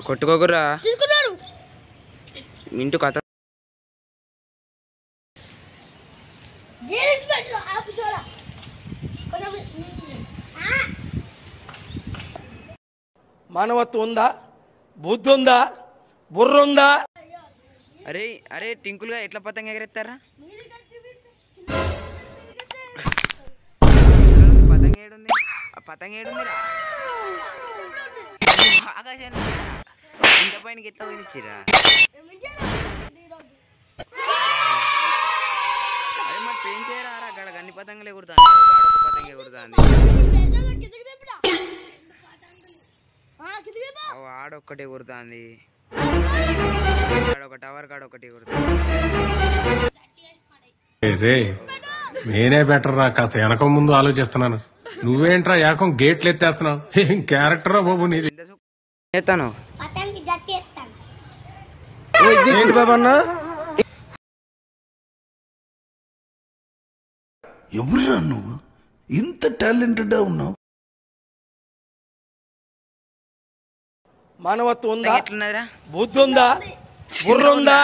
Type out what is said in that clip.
కొట్టుకోకురా మింటూ కథ మానవత్వం ఉందా? బుద్ధి ఉందా? బుర్ర ఉందా? అరే అరే టింకులుగా ఎట్లా పతంగ ఎగరెత్తారా? పతంగ ఏడుంది? పతంగ ఏడుందిరా? ఆకాశాన్ని ఇంత పైనకి ఎట్లా పోయినిచ్చిరా? అరే మరి ఏం చేయరా? అక్కడ అన్ని పతంగులు ఎగురుతాను, ఒక పతంగ ఎగురుతాంది, ఆడొక్కటి ఎగురుతాంది, ఒక టవర్ కాడ ఒకటి ఎగురుతాంది. నేనే బెటర్ రా, కాస్త వెనక ముందు ఆలోచిస్తున్నాను. నువ్వేంట్రా ఏకం గేట్లు ఎత్తేస్తున్నావు? ఏం క్యారెక్టరా బాబు నీది? ఎత్తాను బాబన్నా ఎవరురా నువ్వు? ఇంత టాలెంటెడ్ ఉన్నావు. మానవత్వం ఉందా? ఎట్లున్నదిరా? బుద్ధి ఉందా? బుర్ర ఉందా?